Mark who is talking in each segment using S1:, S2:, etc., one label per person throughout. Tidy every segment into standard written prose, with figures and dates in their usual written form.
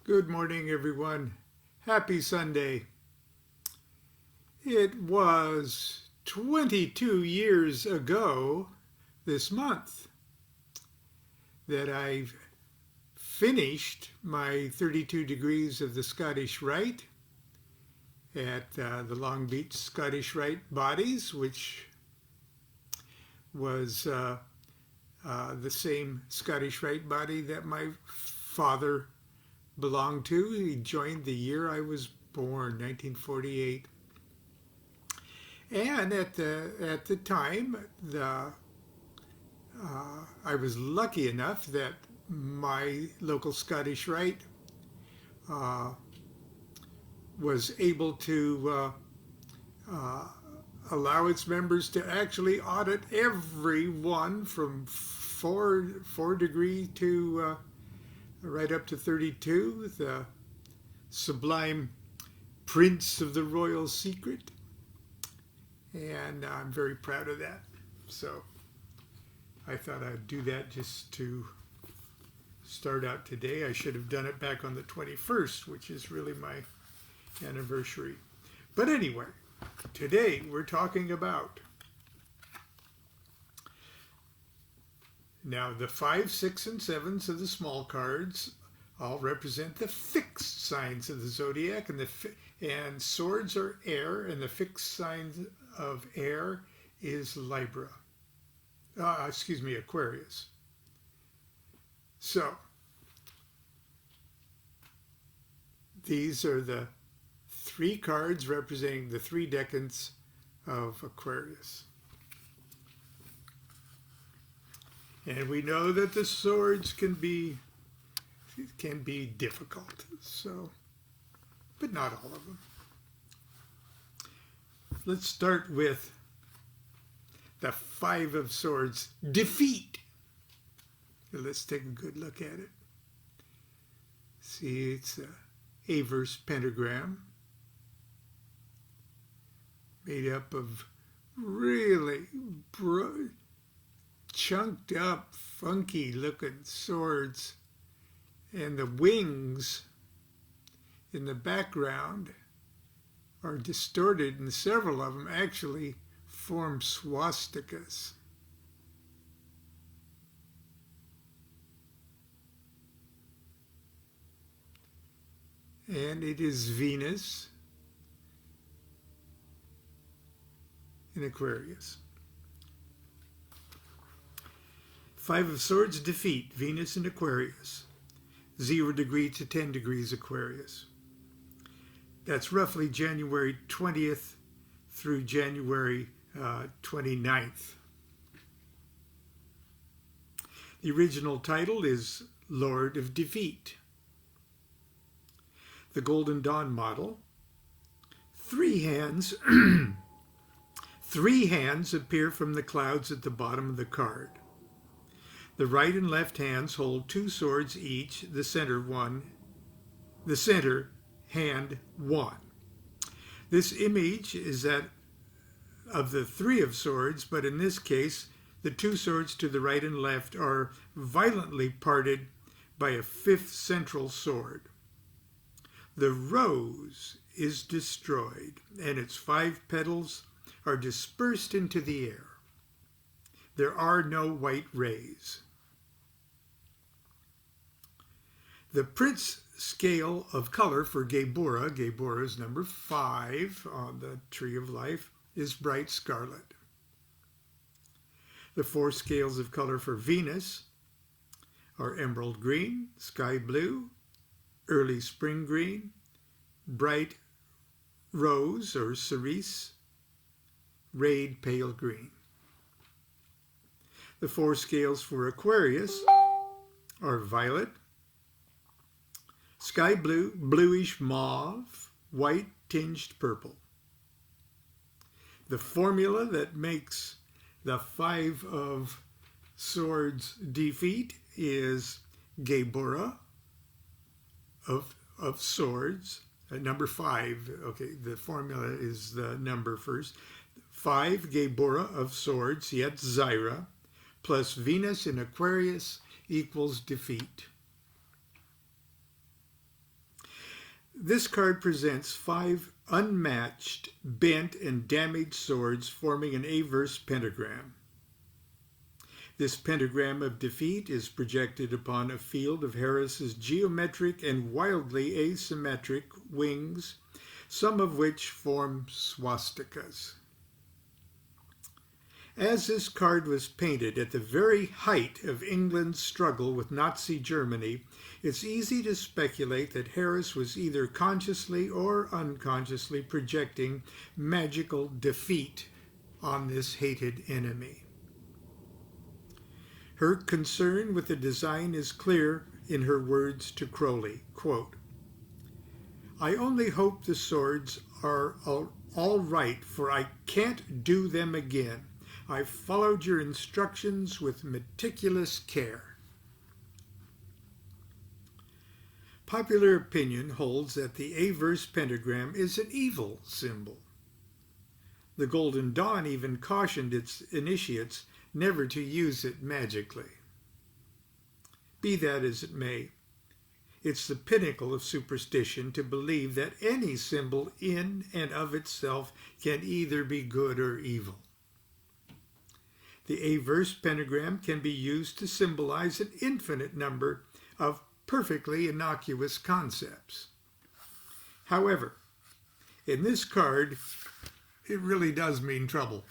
S1: Good morning, everyone. Happy Sunday. It was 22 years ago this month that I finished my 32 degrees of the Scottish Rite at the Long Beach Scottish Rite Bodies, which was the same Scottish Rite body that my father belonged to. He joined the year I was born, 1948. And at the time, I was lucky enough that my local Scottish Rite was able to allow its members to actually audit everyone from four degree to right up to 32, the sublime prince of the royal secret. And I'm very proud of that. So I thought I'd do that just to start out today. I should have done it back on the 21st, which is really my anniversary. But anyway, today we're talking about now the 5, 6, and 7s of the small cards all represent the fixed signs of the zodiac, and swords are air, and the fixed signs of air is Aquarius. So these are the 3 cards representing the 3 decans of Aquarius. And we know that the swords can be difficult, so, but not all of them. Let's start with the 5 of Swords, defeat. Let's take a good look at it. See, it's an Averse pentagram made up of really chunked up, funky looking swords, and the wings in the background are distorted, and several of them actually form swastikas. And it is Venus in Aquarius. 5 of Swords, defeat, Venus in Aquarius. 0 degree to 10 degrees Aquarius. That's roughly January 20th through January 29th. The original title is Lord of Defeat. The Golden Dawn model. 3 hands, 3 hands appear from the clouds at the bottom of the card. The right and left hands hold 2 swords each, the center hand 1. This image is that of the 3 of Swords, but in this case, the 2 swords to the right and left are violently parted by a 5th central sword. The rose is destroyed, and its 5 petals are dispersed into the air. There are no white rays. The Prince scale of color for Geibora is number 5 on the Tree of Life, is bright scarlet. The 4 scales of color for Venus are emerald green, sky blue, early spring green, bright rose or cerise, rayed pale green. The 4 scales for Aquarius are violet, sky blue, bluish mauve, white tinged purple. The formula that makes the 5 of Swords defeat is Geibora of Swords, number 5. Okay, the formula is the number first. 5 Geibora of Swords, yet Zyra, plus Venus in Aquarius equals defeat. This card presents 5 unmatched, bent, and damaged swords forming an averse pentagram. This pentagram of defeat is projected upon a field of Harris's geometric and wildly asymmetric wings, some of which form swastikas. As this card was painted at the very height of England's struggle with Nazi Germany, it's easy to speculate that Harris was either consciously or unconsciously projecting magical defeat on this hated enemy. Her concern with the design is clear in her words to Crowley, quote, "I only hope the swords are all right, for I can't do them again. I followed your instructions with meticulous care." Popular opinion holds that the averse pentagram is an evil symbol. The Golden Dawn even cautioned its initiates never to use it magically. Be that as it may, it's the pinnacle of superstition to believe that any symbol in and of itself can either be good or evil. The averse pentagram can be used to symbolize an infinite number of perfectly innocuous concepts. However, in this card, it really does mean trouble.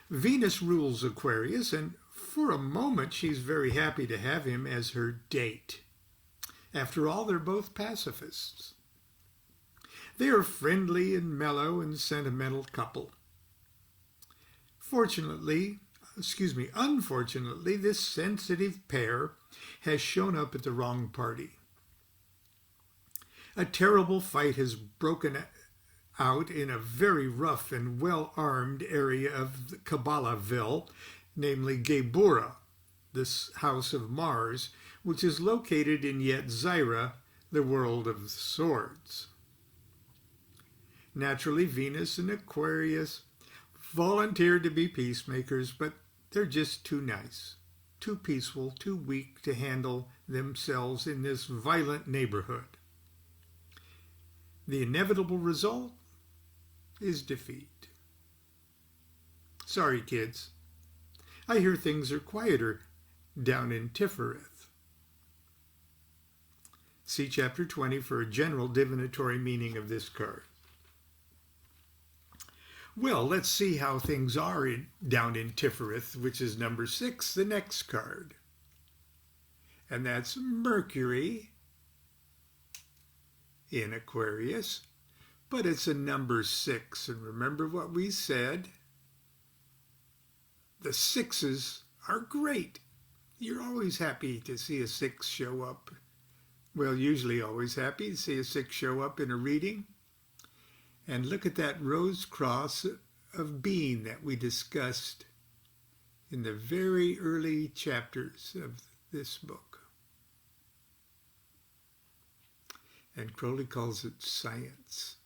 S1: Venus rules Aquarius, and for a moment she's very happy to have him as her date. After all, they're both pacifists. They are a friendly and mellow and sentimental couple. Unfortunately, this sensitive pair has shown up at the wrong party. A terrible fight has broken out in a very rough and well-armed area of Kabbalahville, namely Geburah, this house of Mars, which is located in Yetzirah, the world of swords. Naturally, Venus and Aquarius volunteered to be peacemakers, but they're just too nice, too peaceful, too weak to handle themselves in this violent neighborhood. The inevitable result is defeat. Sorry, kids. I hear things are quieter down in Tifereth. See Chapter 20 for a general divinatory meaning of this card. Well, let's see how things are down in Tifereth, which is number 6, the next card. And that's Mercury in Aquarius, but it's a number 6. And remember what we said? The 6s are great. You're always happy to see a 6 show up. Well, usually always happy to see a 6 show up in a reading. And look at that rose cross of being that we discussed in the very early chapters of this book. And Crowley calls it science.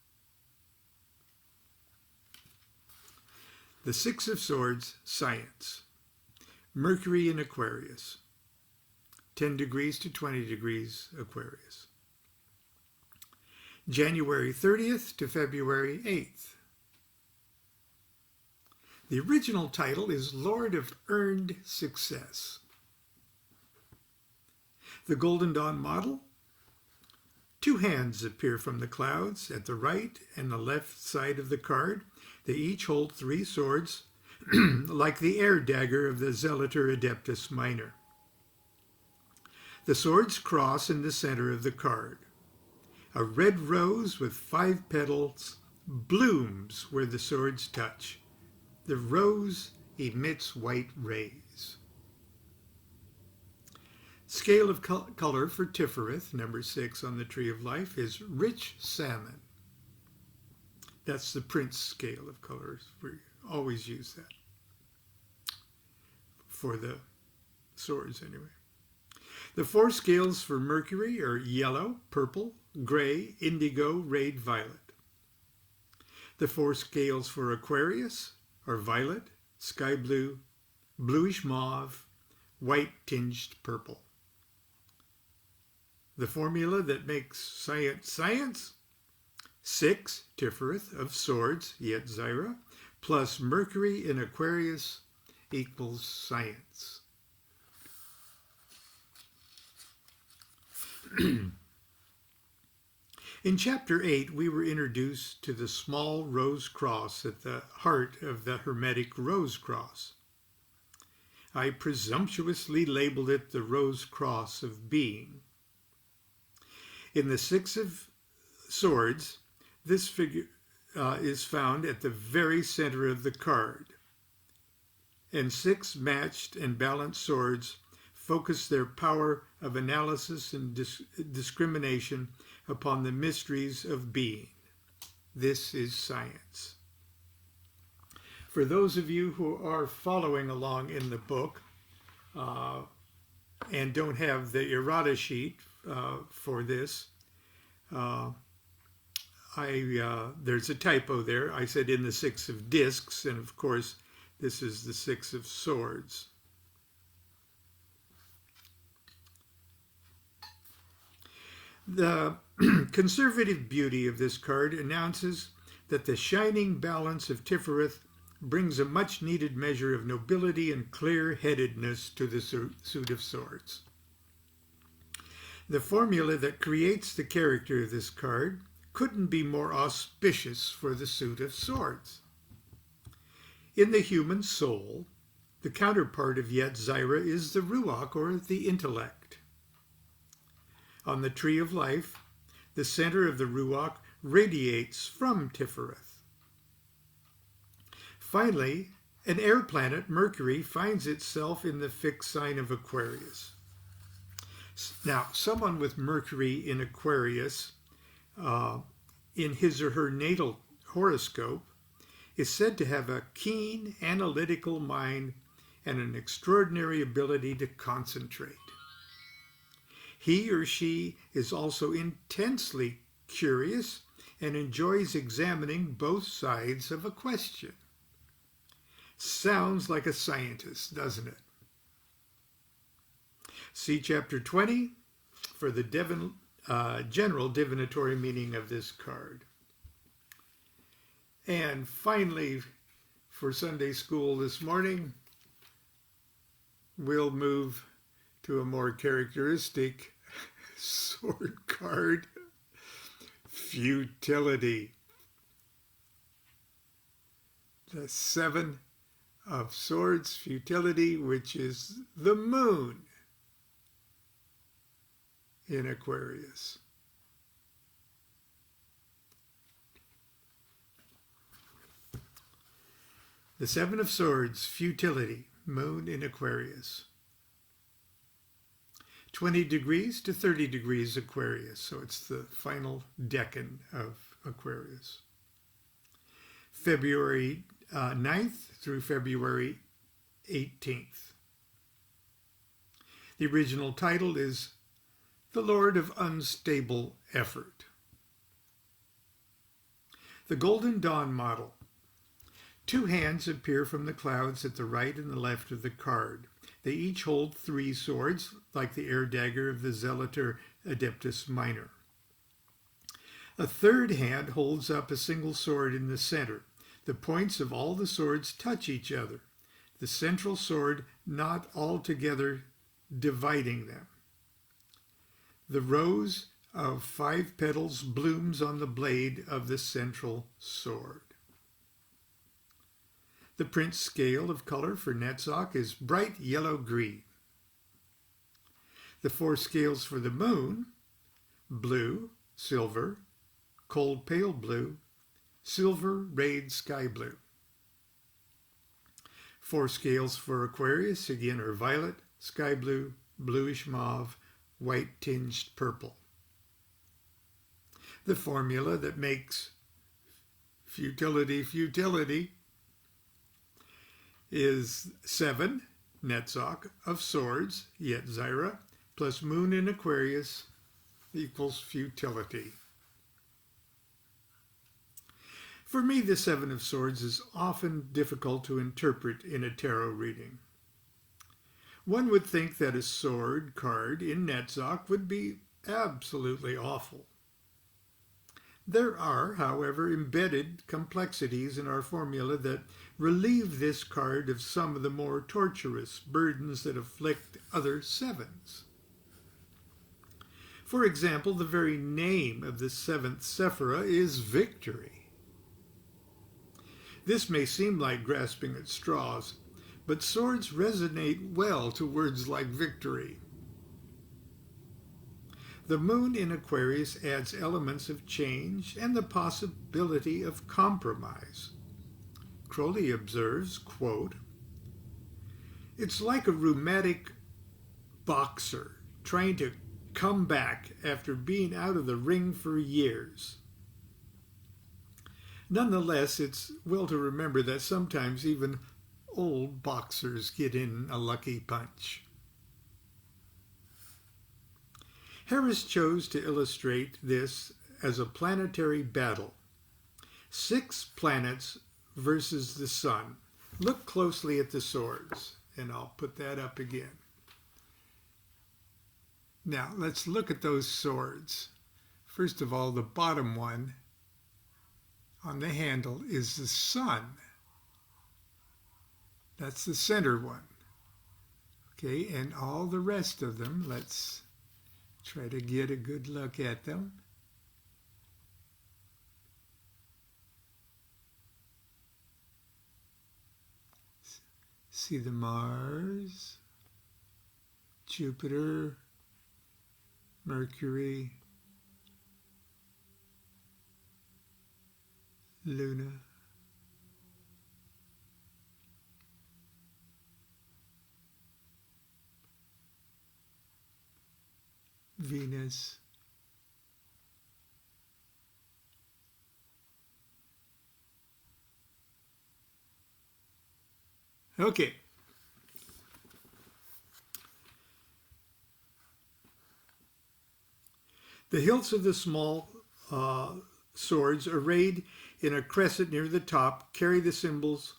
S1: The 6 of Swords, science. Mercury in Aquarius. 10 degrees to 20 degrees Aquarius. January 30th to February 8th. The original title is Lord of Earned Success. The Golden Dawn model. 2 hands appear from the clouds at the right and the left side of the card. They each hold 3 swords, like the air dagger of the Zelator Adeptus Minor. The swords cross in the center of the card. A red rose with 5 petals blooms where the swords touch. The rose emits white rays. Scale of color for Tifereth, number 6 on the Tree of Life, is rich salmon. That's the Prince scale of colors. We always use that for the swords anyway. The 4 scales for Mercury are yellow, purple, gray, indigo, rayed violet. The 4 scales for Aquarius are violet, sky blue, bluish mauve, white tinged purple. The formula that makes science science: 6 Tifereth of swords, Yetzirah, plus Mercury in Aquarius equals science. In Chapter 8, we were introduced to the small rose cross at the heart of the Hermetic rose cross. I presumptuously labeled it the rose cross of being. In the 6 of swords, this figure is found at the very center of the card, and 6 matched and balanced swords focus their power of analysis and discrimination upon the mysteries of being. This is science. For those of you who are following along in the book and don't have the errata sheet for this, there's a typo there. I said in the 6 of discs, and of course this is the 6 of swords. The conservative beauty of this card announces that the shining balance of Tifereth brings a much-needed measure of nobility and clear-headedness to the suit of swords. The formula that creates the character of this card couldn't be more auspicious for the suit of swords. In the human soul, the counterpart of Yetzirah is the Ruach, or the intellect. On the tree of life, the center of the Ruach radiates from Tifereth. Finally, an air planet, Mercury, finds itself in the fixed sign of Aquarius. Now, someone with Mercury in Aquarius in his or her natal horoscope is said to have a keen, analytical mind and an extraordinary ability to concentrate. He or she is also intensely curious and enjoys examining both sides of a question. Sounds like a scientist, doesn't it? See Chapter 20 for the general divinatory meaning of this card. And finally, for Sunday school this morning, we'll move to a more characteristic sword card: futility. The 7 of swords, futility, which is the moon in Aquarius. The 7 of swords, futility, moon in Aquarius. 20 degrees to 30 degrees Aquarius, so it's the final decan of Aquarius. February 9th through February 18th. The original title is The Lord of Unstable Effort. The Golden Dawn model. 2 hands appear from the clouds at the right and the left of the card. They each hold 3 swords, like the air dagger of the Zelator Adeptus Minor. A 3rd hand holds up a single sword in the center. The points of all the swords touch each other, the central sword not altogether dividing them. The rose of 5 petals blooms on the blade of the central sword. The print scale of color for Netzach is bright yellow-green. The 4 scales for the moon: blue, silver, cold pale blue, silver, rayed sky blue. 4 scales for Aquarius, again, are violet, sky blue, bluish mauve, white tinged purple. The formula that makes futility is 7 Netzach of swords, Yetzirah, plus moon in Aquarius equals futility. For me, the 7 of swords is often difficult to interpret in a tarot reading. One would think that a sword card in Netzach would be absolutely awful. There are, however, embedded complexities in our formula that relieve this card of some of the more torturous burdens that afflict other sevens. For example, the very name of the seventh Sephira is victory. This may seem like grasping at straws, but swords resonate well to words like victory. The moon in Aquarius adds elements of change and the possibility of compromise. Crowley observes, quote, "It's like a rheumatic boxer trying to come back after being out of the ring for years." Nonetheless, it's well to remember that sometimes even old boxers get in a lucky punch. Harris chose to illustrate this as a planetary battle. 6 planets versus the sun. Look closely at the swords, and I'll put that up again. Now, let's look at those swords. First of all, the bottom one on the handle is the sun. That's the center one. Okay, and all the rest of them, let's try to get a good look at them. See the Mars, Jupiter, Mercury, Luna, Venus, okay. The hilts of the small swords, arrayed in a crescent near the top, carry the symbols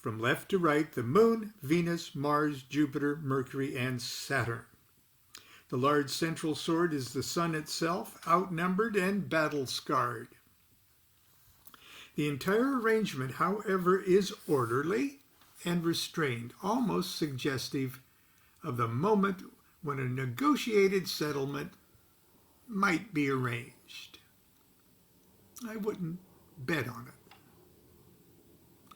S1: from left to right: the moon, Venus, Mars, Jupiter, Mercury, and Saturn. The large central sword is the sun itself, outnumbered and battle-scarred. The entire arrangement, however, is orderly and restrained, almost suggestive of the moment when a negotiated settlement might be arranged. I wouldn't bet on it.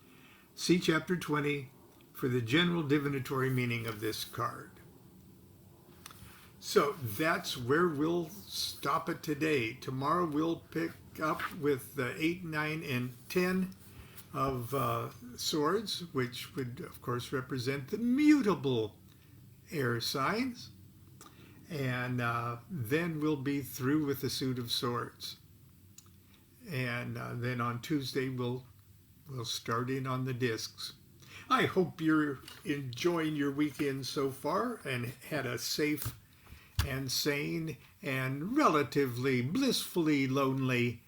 S1: See Chapter 20 for the general divinatory meaning of this card. So that's where we'll stop it today. Tomorrow we'll pick up with the 8, 9, and 10 of swords, which would, of course, represent the mutable air signs. And then we'll be through with the suit of swords. And then on Tuesday we'll start in on the discs. I hope you're enjoying your weekend so far and had a safe and sane and relatively blissfully lonely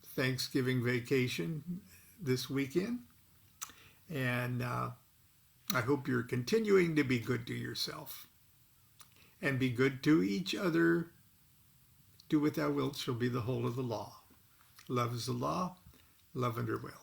S1: Thanksgiving vacation this weekend. And I hope you're continuing to be good to yourself and be good to each other. Do what thou wilt shall be the whole of the law. Love is the law, love under will.